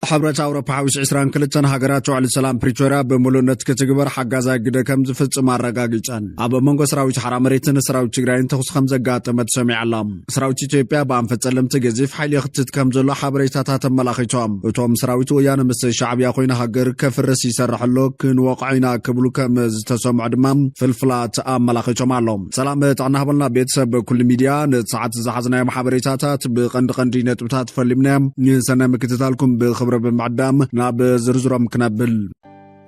حبرة أوروبا حوش عسران كلتن هاجرات وعلى السلام بريتوريا بملونت كتجبر حجازا جدا كم زفت مارجاجيشان أبو منغو سراويش حرامريتن سراويش تجرين تخص خمسة جات متسمع علام سراويش تيبيا بام فتسلم تجزيف حيل يختت كم زلا حبريتها تملاخيتهم وتوم سراويش ويانا مس الشعب ياخوينا هاجر كفر يسرح له كن واقعنا قبلو كم تسمع دمام في الفلات ملاخيتهم علام سلامت عنا هبلنا بيتسب كل ميديا نساعد زحزنا محبريتها بقندقندينة بتاعت فلمنام نسنا مكتتالكم بخبر بمعدام ناب زرزرم كنابل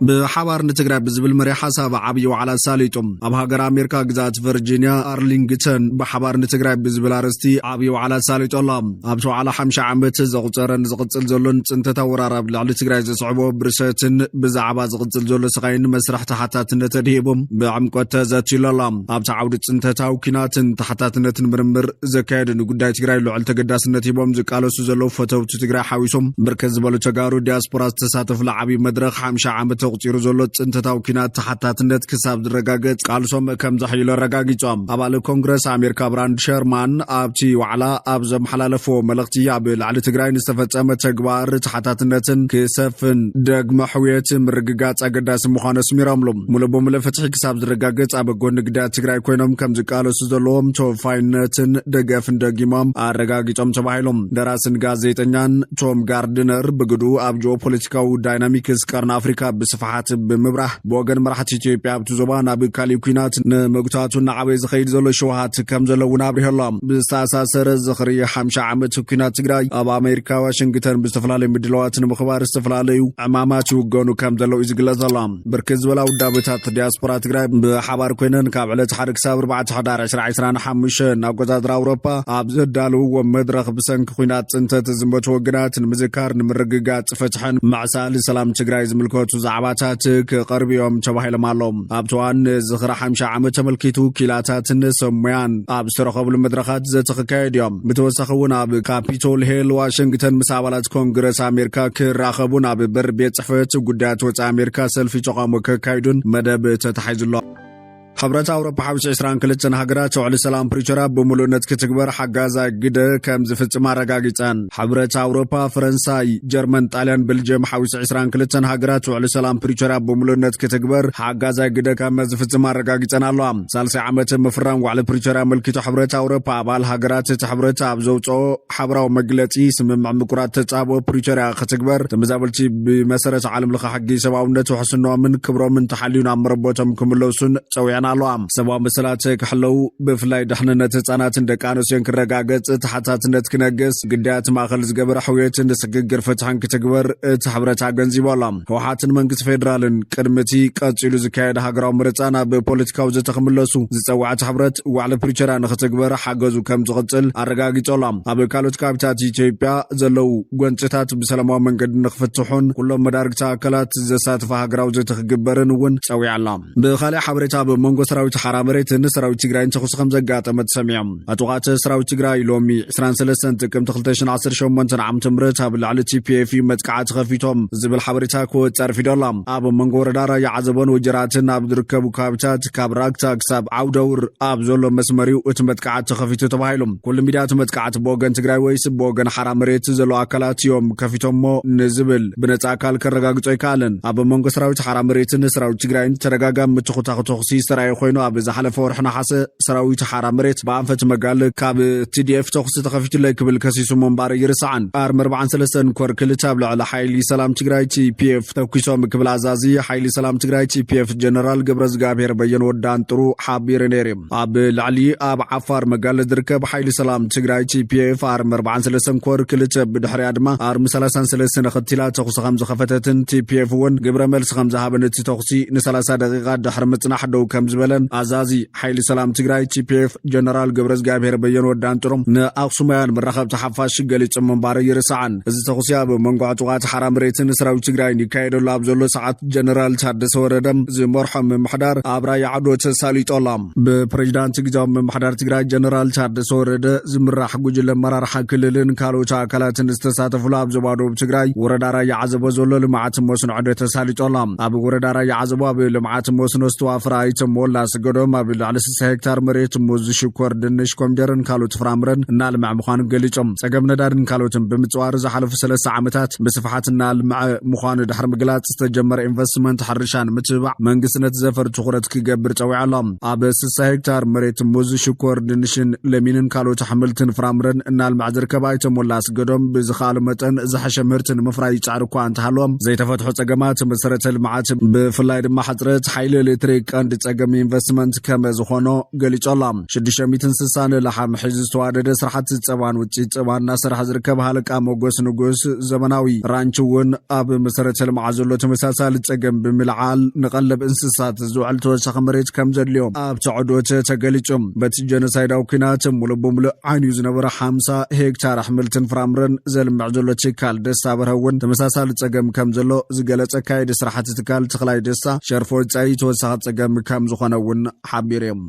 بحوار نتقرأ بزبل مري حساب عبي وعلى ساليتم أبهاجر أمريكا جزات فيرجينيا أرلينغتون بحوار نتقرأ بزبل أرستي عبي وعلى ساليت الله أبشو على حمشة عمت زغترن زغتل زلون تنتطور عرب لعلي تقرأ صعوبة برشتن بزعبا زغتل زلون سقين مسرح تحتات نتدهيبهم بعمقات ذات الله أبشو عودة تنتتاو كينات تحتات نتنمرمر زكايد نقداي تقرأ لعل تقداس نتيبهم زكالو سزلو فتو تقرأ حاويسهم مركز بلو تقارو دياسبورا تساتف لعبي مدرخ حمشة عمت قصير زلط انتتاو كينات حتاتنت كساب درغاغت قالسوم كم زحيل رغاغيصوم ابال كونغرس امريكا براند شيرمان ابتي وعلا ابزم حلالفو ملختي ابل على تግራይ نستفصم تغبار حتاتنتن كسفن دغ محويت مرغغاص اگداس مخانس ميراملم ملبو ملفتح كساب درغاغت اب ጎንግዳ ትግራይ ኮይኖም ከም ዝቃለሱ ዘለዎም ቶፋይነትን ደገፍን ደጊሞም አረጋግጦም ተባሂሎም ደራስን ጋዜጠኛን ቶም ጋርድነር በግዱ ኣብ ጂኦፖለቲካው ዳይናሚክስ ቀርን አፍሪካ بصفحات بمبرح بوغن مرحت ኢትዮጵያ ብትዞባና ብካሊ ኩናት ንመግታቱን ዓበይ ዝኸይድ ዘሎ ሸውሃት ከም ዘለውና ኣብሪህሎም ብስተሳሰረ ዝኽሪ 50 ዓመት ኩናት ትግራይ ኣብ ኣሜሪካ ዋሽንግተን ብዝተፈላለዩ ምድላዋትን ምኽባር ዝተፈላለዩ ዕማማት ይውገኑ ከም ዘለው ይዝግለጸሎም ብርክት ዝበላ ውዳበታት ዲያስፖራ ትግራይ ብሓባር ኮይነን ካብ ዕለት 1 ክሳብ 4 ሕዳር 2025 ናብ ጎዛድራ ኣውሮፓ ኣብ ዘዳለውዎ መድረኽ ብሰንኪ ኩናት ጽንተት ዝመቱ ወገናት ንምዝካር ንምርግጋጽ ፈትሐን ማዕሳል ሰላም ትግራይ ዝምልከቱ زعباتات كقربيهم تباهلم علوم أبتوان زخرة حمشة عمت تملكيتو كيلاتات سميان أبسترخب المدرخات زتخكايد يوم بتوسخون أب كابيتول هيل واشنطن مساوالات كونغرس أمريكا كراخبون أب بربيت صحفت وقدات وت أمريكا سلفي تقام وكايدون مدب تتحيز الله حبرة أوروبا حوش عسران كلتن هاجرات وعلى السلام بريتوريا بملونت كتكبر حجازا جدا كم زفت مارجاجيتان حبرة أوروبا فرنسا جرمن طاليان بلجيم حوش عسران كلتن هاجرات وعلى السلام بريتوريا بملونت كتكبر حجازا جدا كم زفت مارجاجيتان اللهم سالس عمت مفرم وعلى بريتوريا ملكيتو حبرة أوروبا عبال هاجرات حبرة أبزوجو حبرة ومجلتي سمم مكرات تابو بريتوريا كتكبر تمزابلتي بمسارة عالم لخ حقي سواء وحسنوا من كبروا من تحليون عمربوتهم كملوسون سوينا علوام سبوا مسلات كحلو بفلاي دحننت ህጻናትን ደቃኖስን ክረጋገጽ ተሐታትነት ክነገስ ግዳት ማኸል ዝገበረ ሕውየትን ስግግር ፈትሐን ክትግበር ተሕብረታ ገንዚቦላም ህወሓትን መንግስት ፌደራልን ቅድምቲ ቀጽሉ ዝካየደ ሃገራዊ ምርጫና በፖለቲካው ዝተኸምለሱ ዝጸዋዕ ተሕብረት ዋዕለ ፕሪቶሪያ ንኽትግበር ሓገዙ ከም ዝቕጽል አረጋግጾላም ኣብ ካልኦት ካብታት ኢትዮጵያ ዘለው ጎንጽታት ብሰላማዊ መንገዲ ንኽፍትሑን ኩሎም መዳርግታ አካላት ዘሳትፋ ሃገራዊ ዝተኽግበርን እውን ጸዊዓላም ብኻልእ ሓበሬታ በመንጎ سراوي حرامريت نسراوي تجراي انتخص خمسة قاطة متسميهم أتوقعت سراوي تجراي لومي 23 تكم تخلتشن 10 شومنتن عم تمرتها بالعلى تي بي في متقعات خفيتهم زبل حبرتها كو تعرف دولام ابو منغور دارا يعذبون وجراتنا بدركبو كابتات كابراكتا كساب عودور اب زولو مسمريو اتمتقعات خفيتو تبايلهم كل ميدات متقعات بوغن تجراي ويس بوغن حرامريت زلو اكلات يوم كفيتومو نزبل بنص اكل كرغاغصو يكالن ابو منغو سراوي حرامريت نسراوي تجراي ترغاغام متخوتاخوتخسي سراي ኮይኑ ኣብ ዝሓለፈ ወርሕና ሓሰ ሰራዊት ሓራምሬት ብኣንፈት መጋል ካብ TDF ተኽሲ ተኸፊቱለይ ክብል ከሲሱ መንባር ይርስዓን ኣርም 43 ኮር ክልተ ኣብ ልዕሊ ሓይሊ ሰላም ትግራይ TPF ተኩሶም ክብል ኣዛዚ ሓይሊ ሰላም ትግራይ TPF ጀነራል ገብረ ዝጋብሔር በየነ ወዳን ጥሩ ሓቢር ነይሮም ኣብ ልዕሊ ኣብ ዓፋር መጋል ዝርከብ ሓይሊ ሰላም ትግራይ TPF ኣርም 43 ኮር ክልተ ብድሕሪያ ድማ ኣርም 33 ነኽቲላ ተኽሲ ከም ዝኸፈተትን TPF እውን ግብረ መልሲ ከም ዝሃበነት ተኽሲ ን30 ደቂቃ ድሕሪ ምጽናሕ ደው ከም ዝበለን አዛዚ ኃይል ሰላም ትግራይ TPF ጀነራል ገብረዝ ጋብሔር በየነ ወዳን ጥሩም ንአክሱማያን መራኸብ ተሐፋሽ ገሊጽ መንባር ይርስዓን እዚ ተኹሲያ በመንጓዕ ጡቃት ሓራምሬትን ሰራዊት ትግራይ ይካየደሉ ኣብ ዘሎ ሰዓት ጀነራል ታደሰ ወረደም ዝመርሖም ምሕዳር ኣብራ ያዕዶ ተሳሊጦላም በፕሬዝዳንት ግዛው ምሕዳር ትግራይ ጀነራል ታደሰ ወረደ ዝምራሕ ጉጅለ መራርሓ ክልልን ካልኦት አካላትን ዝተሳተፉሉ ኣብ ዘባዶ ትግራይ ወረዳራ ያዕዘበ ዘሎ ልምዓት መስኖ ዕደ ተሳሊጦላም ኣብ ወረዳራ ያዕዘበ ልምዓት መስኖ ዝተዋፍራ ይተሞ ሞላ ስገዶም ኣብ ልዕሊ 60 ሄክታር መሬት ሙዝ ሽኮር ድንሽ ኮሚደረን ካልኦት ፍራምረን እናልምዕ ምዃኑ ገሊጾም ጸገም ነዳድን ካልኦትን ብምጽዋር ዝሓለፉ 3 ዓመታት ብስፍሓትና ልምዕ ምዃኑ ድሕሪ ምግላጽ ዝተጀመረ ኢንቨስትመንት ሕርሻን ምትብባዕ መንግስቲ ዘፈር ትኹረት ክገብር ጸዊዖሎም ኣብ 60 ሄክታር መሬት ሙዝ ሽኮር ድንሽን ለሚንን ካልኦት ኣሕምልትን ፍራምረን እናልምዕ ዝርከባ ሞላ ስገዶም ብዝኻሉ መጠን ዝሓሸ ምህርትን ምፍራይ ይጻዕር እኳ እንተሃልዎም ዘይተፈትሑ ጸገማት መሰረተ ልምዓት ብፍላይ ድማ ሓጽረት ሓይሊ ኤሌክትሪክ ቀንዲ ጸገም ኢንቨስትመንት ከም ዝኾኖ ገሊጾሎም 660 ለሓም ሒዙ ዝተዋደደ ስራሕቲ ጸባን ውፅኢት ጸባን እናሰርሐ ዝርከብ ሃለቃ ሞጎስ ንጉስ ዘመናዊ ራንች እውን ኣብ መሰረተ ልምዓት ዘሎ ተመሳሳሊ ጸገም ብምልዓል ንቐለብ እንስሳት ዝውዕል ተወሳኺ መሬት ከም ዘድልዮም ኣብ ተዕዶት ተገሊጾም በቲ ጀኖሳይዳዊ ኩናት ሙሉእ ብምሉእ ዓይንዩ ዝነበረ 50 ሄክታር ኣሕምልትን ፍራምረን ዘልምዕ ዘሎ ትካል ደስታ በርሀውን ተመሳሳሊ ጸገም ከም ዘሎ ዝገለጸ ካይዲ ስራሕቲ ትካል ተኽላይ ደስታ ሸርፎ ወጻኢ ተወሳኺ ጸገም ከም ዝኾነ እውን ሓቢሮም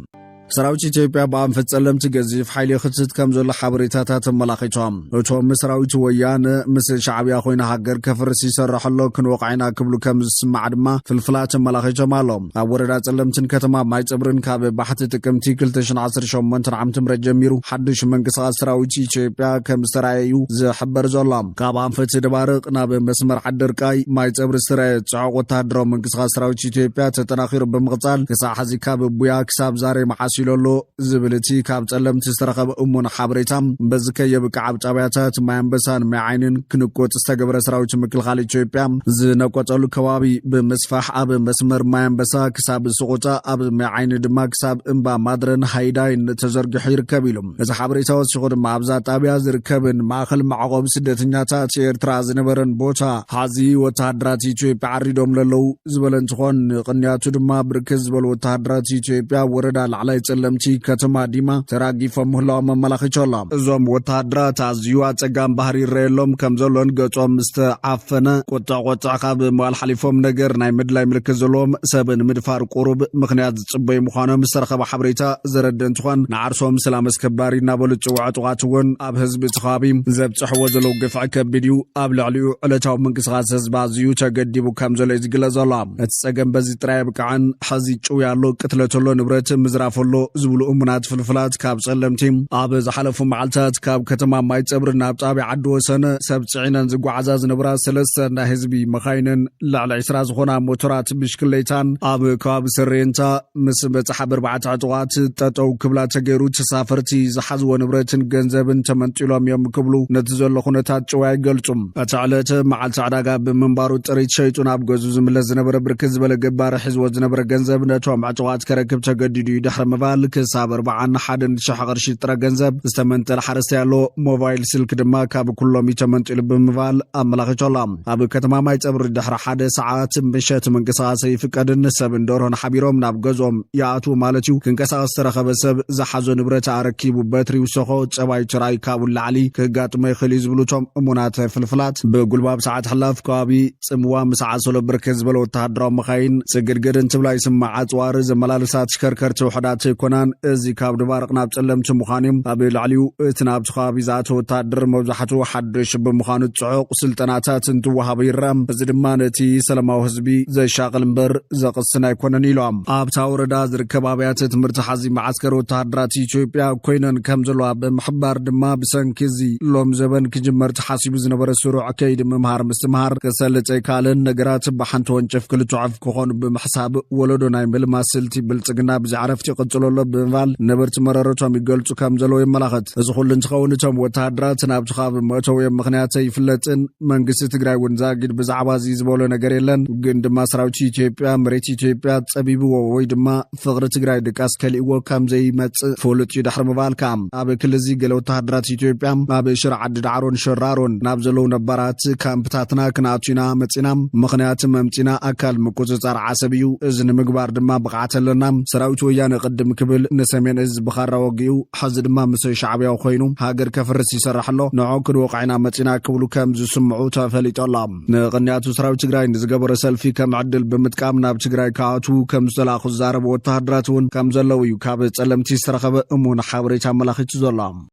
ሰራዊት ኢትዮጵያ በአንፈት ጸለምቲ ገዚፍ ኃይሊ ክትት ከም ዘሎ ሓበሬታታት ተመላኺቶም እቶም ሰራዊት ወያነ ምስ ሻዕብያ ኮይና ሃገር ከፍርስ ይሰርሐሎ ክንወቃይና ክብሉ ከም ዝስማዕ ድማ ፍልፍላት ተመላኺቶም ኣሎም ኣብ ወረዳ ጸለምትን ከተማ ማይ ጸብርን ካብ ባሕቲ ጥቅምቲ 2018 ዓመተ ምህረት ጀሚሩ ሓድሽ መንግስታት ሰራዊት ኢትዮጵያ ከም ዝተራእዩ ዝሕበር ዘሎ ካብ አንፈት ደባርቅ ናብ መስመር ዓደርቃይ ማይ ጸብር ዝተራእየ ጽዑቕ ወታደራዊ መንግስታት ሰራዊት ኢትዮጵያ ተጠናኺሩ ብምቕጻል ክሳብ ሕዚ ካብ ቡያ ክሳብ ዛሬ መዓስ ይለሎ ዝብልቲ ካብ ጸለምቲ ዝተረኸበ እሙን ሓበሬታ በዝከየ ብቃዓብ ጣብያታት ማያንበሳን ማይዓይንን ክንቆጽ ዝተገበረ ሰራዊት ምክልኻል ኢትዮጵያ ዝነቆጸሉ ከባቢ ብምስፋሕ ኣብ መስመር ማያንበሳ ክሳብ ስቁጣ ኣብ ማይዓይን ድማ ክሳብ እምባ ማድረን ሃይዳይን ተዘርጊሑ ይርከብ ኢሉ እዚ ሓበሬታ ወሲኹ ድማ ኣብዛ ጣብያ ዝርከብን ማእኸል ማዕቆብ ስደተኛታት ኤርትራ ዝነበረን ቦታ ሓዚ ወታደራት ኢትዮጵያ ዓሪዶም ለለው ዝበለ እንትኾን ቅንያቱ ድማ ብርክት ዝበሉ ወታደራት ኢትዮጵያ ወረዳ ላዕላይ ጸለምቲ ከተማ ዲማ ተራጊፎም ምህላዎም መመላኺቾሎም እዞም ወታደራት ኣዝዩ ኣጸጋም ባህሪ ይረአየሎም ከም ዘሎን ገጾም ዝተዓፈነ ቆጣ ካብ መዋል ሓሊፎም ነገር ናይ ምድላይ ምልክት ዘለዎም ሰብን ምድፋር ቁሩብ ምኽንያት ዝጽበዩ ምዃኖም ዝተረኸበ ሓበሬታ ዘረድእ እንትኾን ንዓርሶም ሰላም አስከባሪ እናበሉ ጽውዕ ጥቓት እውን ኣብ ህዝቢ ተኻቢ ዘብጽሕዎ ዘለው ግፍዕ ከቢድ እዩ ኣብ ልዕሊኡ ዕለታዊ ምንቅስቓስ ህዝቢ ኣዝዩ ተገዲቡ ከም ዘሎ ዝግለጽ ዘሎ እቲ ጸገም በዚ ጥራይ ብቃዕን ሕዚ ጭው ያሎ ቅትለተሎ ንብረት ምዝራፈሎ ዝብሉ እሙናት ፍልፍላት ካብ ጸለምቲ ኣብ ዝሓለፉ መዓልታት ካብ ከተማ ማይ ጸብር ናብ ጣብያ ዓዲ ወሰነ ሰብ ጽዒነን ዝጓዓዛ ዝነበራ 3 ናይ ህዝቢ መኻይንን ልዕሊ 20 ዝኾና ሞቶራት ብሽክሌታን ኣብ ከባቢ ሰሬንታ ምስ በጽሓ 4 ዕጡቓት ጠጠው ክብላ ተገይሩ ተሳፈርቲ ዝሓዝዎ ንብረትን ገንዘብን ተመንጢሎም እዮም ክብሉ ነቲ ዘሎ ኩነታት ጭዋ ይገልጹም እቲ ዕለት መዓልቲ ዕዳጋ ብምንባሩ ጥሪት ሸይጡ ናብ ገዙ ዝምለስ ዝነበረ ብርክት ዝበለ ገባሪ ሒዝዎ ዝነበረ ገንዘብ ነቶም ዕጡቓት ከረክብ ተገዲዱ ድሕሪ ምባል ክሳብ 41,000 ቅርሺ ጥረ ገንዘብ ዝተመንጠለ ሓረስተ ያሎ ሞባይል ስልክ ድማ ካብ ኩሎም ተመንጢሉ ብምባል ኣመላኺቶሎም ኣብ ከተማ ማይ ጸብሪ ድሕሪ 1 ሰዓት ምሸት ምንቅስቓስ ይፍቀድን ሰብ እንደርሆን ሓቢሮም ናብ ገዞም ይኣትዉ ማለት እዩ ክንቀሳቐስ ተረኸበ ሰብ ዝሓዞ ንብረት ኣረኪቡ በትሪ ውሰኾ ጸባይ ትራይ ካብኡ ላዕሊ ክጋጥሞ ይኽእል ዝብሉቶም እሙናት ፍልፍላት ብጉልባብ ሰዓት ሕላፍ ከባቢ ጽምዋ ምሰዓት ሰሎ ብርክት ዝበለ ወታደራዊ መኻይን ጽግድግድን ትብላይ ስማዕ ኣጽዋር ዘመላልሳ ተሽከርከርቲ ውሕዳት ኮናን እዚ ካብ ድባርቅ ናብ ጸለምቲ ምዃኖም ኣብ ልዕሊኡ እቲ ናብቲ ከባቢ ዝኣተወ ወታደር መብዛሕትኡ ሓድሽ ብምዃኑ ጽዑቕ ስልጠናታት እንትወሃብ ይረአ እዚ ድማ ነቲ ሰላማዊ ህዝቢ ዘሻቕል እምበር ዘቕስን ኣይኮነን ኢሎም ኣብታ ወረዳ ዝርከብ ኣብያተ ትምህርቲ ሓዚ መዓስከር ወታደራት ኢትዮጵያ ኮይነን ከም ዘለዋ ብምሕባር ድማ ብሰንኪ እዚ ሎም ዘበን ክጅመር ተሓሲቡ ዝነበረ ስሩዕ ከይዲ ምምሃር ምስትምሃር ክሰልጥ ኣይከኣለን ነገራት ብሓንቲ ወንጭፍ ክልትዑፍ ክኾኑ ብምሕሳብ ወለዶ ናይ ምልማት ስልቲ ብልጽግና ብዛዕረፍቲ ይቕጽለሎ ብምባል ነበርቲ መረረቶም ይገልጹ ከም ዘለዎ ይመላኸት እዚ ኩሉ እንትኸውን እቶም ወታደራት ናብቲ ከባቢ መእተውዮም ምኽንያት ይፍለጥን መንግስቲ ትግራይ እውን ዛጊድ ብዛዕባ እዚ ዝበሎ ነገር የለን ግን ድማ ሰራዊት ኢትዮጵያ መሬት ኢትዮጵያ ጸቢብዎ ወይ ድማ ፍቕሪ ትግራይ ድቃስ ከሊእዎ ከም ዘይመጽእ ፍሉጥ እዩ ድሕሪ ምባልካ ኣብ ክልል ገለ ወታደራት ኢትዮጵያ ኣብ ሽረ ዓዲ ዳዕሮን ሸራሮን ናብ ዘለው ነባራት ካምፕታትና ክንኣቱና መጺና ምኽንያት መምጺና ኣካል ምቁጽጻር ዓሰብ እዩ እዚ ንምግባር ድማ ብቕዓት ኣለና ሰራዊት ወያነ ቅድም ክብል ንሰሜን እዝ ብኻራ ወጊኡ ሕዚ ድማ ምስ ሻዕብያ ኮይኑ ሃገር ከፍርስ ይሰርሐሎ ንዑ ክንወቃዕና መጺና ክብሉ ከም ዝስምዑ ተፈሊጦሎም ንቅንያቱ ሰራዊት ትግራይ ንዝገበረ ሰልፊ ከም ዕድል ብምጥቃም ናብ ትግራይ ካኣቱ ከም ዝተላኹ ዛረብ ወታደራት እውን ከም ዘለው እዩ ካብ ጸለምቲ ዝተረኸበ እሙን ሓበሬታ መላኺቱ ዘሎ